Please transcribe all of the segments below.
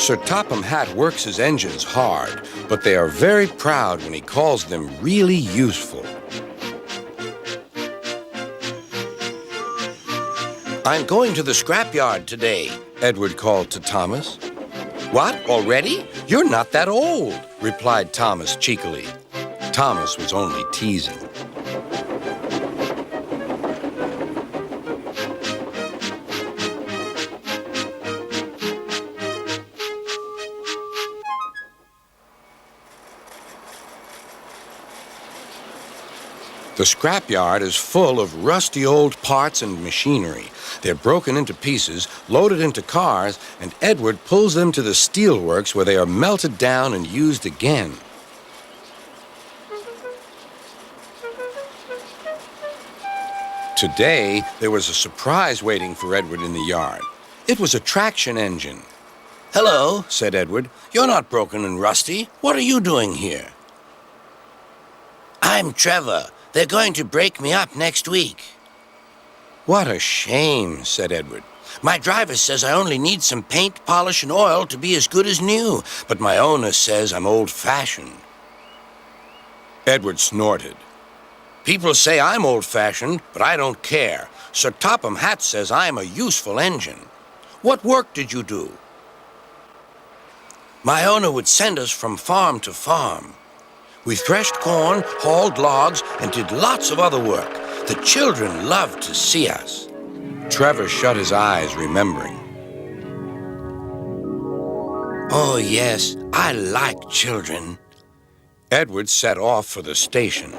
Sir Topham Hatt works his engines hard, but they are very proud when he calls them really useful. "I'm going to the scrapyard today," Edward called to Thomas. "What, already? You're not that old," replied Thomas cheekily. Thomas was only teasing. The scrapyard is full of rusty old parts and machinery. They're broken into pieces, loaded into cars, and Edward pulls them to the steelworks where they are melted down and used again. Today, there was a surprise waiting for Edward in the yard. It was a traction engine. "Hello," said Edward. "You're not broken and rusty. What are you doing here?" "I'm Trevor. They're going to break me up next week." "What a shame," said Edward. "My driver says I only need some paint, polish, and oil to be as good as new, but my owner says I'm old-fashioned." Edward snorted. "People say I'm old-fashioned, but I don't care. Sir Topham Hatt says I'm a useful engine. What work did you do?" "My owner would send us from farm to farm. We threshed corn, hauled logs, and did lots of other work. The children loved to see us." Trevor shut his eyes, remembering. "Oh, yes, I like children." Edward set off for the station.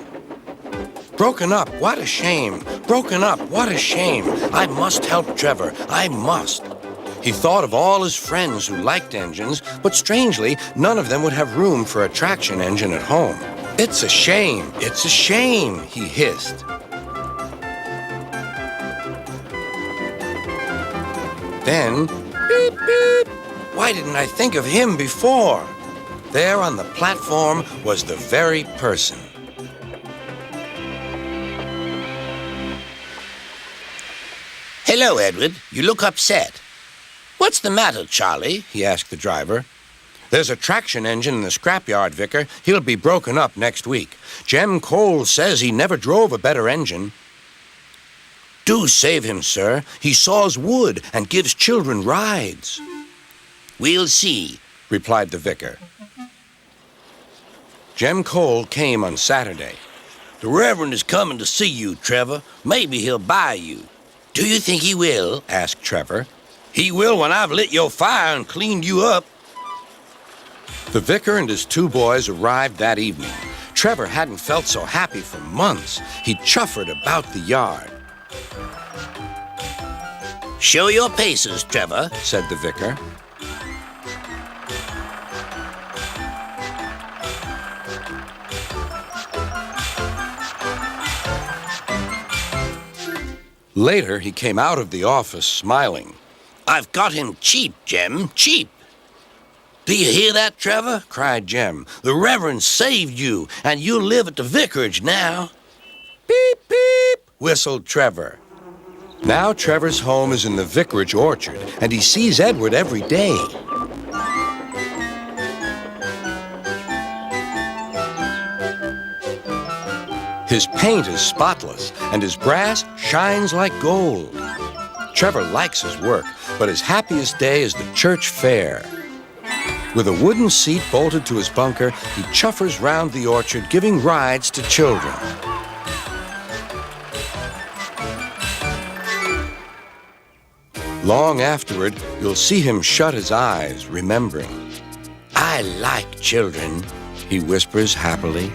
"Broken up, what a shame. Broken up, what a shame. I must help Trevor, I must." He thought of all his friends who liked engines, but strangely, none of them would have room for a traction engine at home. "It's a shame, it's a shame," he hissed. Then, beep, beep. Why didn't I think of him before? There on the platform was the very person. "Hello, Edward. You look upset." "What's the matter, Charlie?" he asked the driver. "There's a traction engine in the scrapyard, Vicar. He'll be broken up next week. Jem Cole says he never drove a better engine." "Do save him, sir. He saws wood and gives children rides." "We'll see," replied the vicar. Jem Cole came on Saturday. "The Reverend is coming to see you, Trevor. Maybe he'll buy you." "Do you think he will?" asked Trevor. "He will when I've lit your fire and cleaned you up." The vicar and his two boys arrived that evening. Trevor hadn't felt so happy for months. He chuffered about the yard. "Show your paces, Trevor," said the vicar. Later, he came out of the office smiling. "I've got him cheap, Jem, cheap." "Do you hear that, Trevor?" cried Jem. "The Reverend saved you, and you'll live at the vicarage now." "Beep, beep," whistled Trevor. Now Trevor's home is in the vicarage orchard, and he sees Edward every day. His paint is spotless, and his brass shines like gold. Trevor likes his work, but his happiest day is the church fair. With a wooden seat bolted to his bunker, he chuffers round the orchard, giving rides to children. Long afterward, you'll see him shut his eyes, remembering. "I like children," he whispers happily.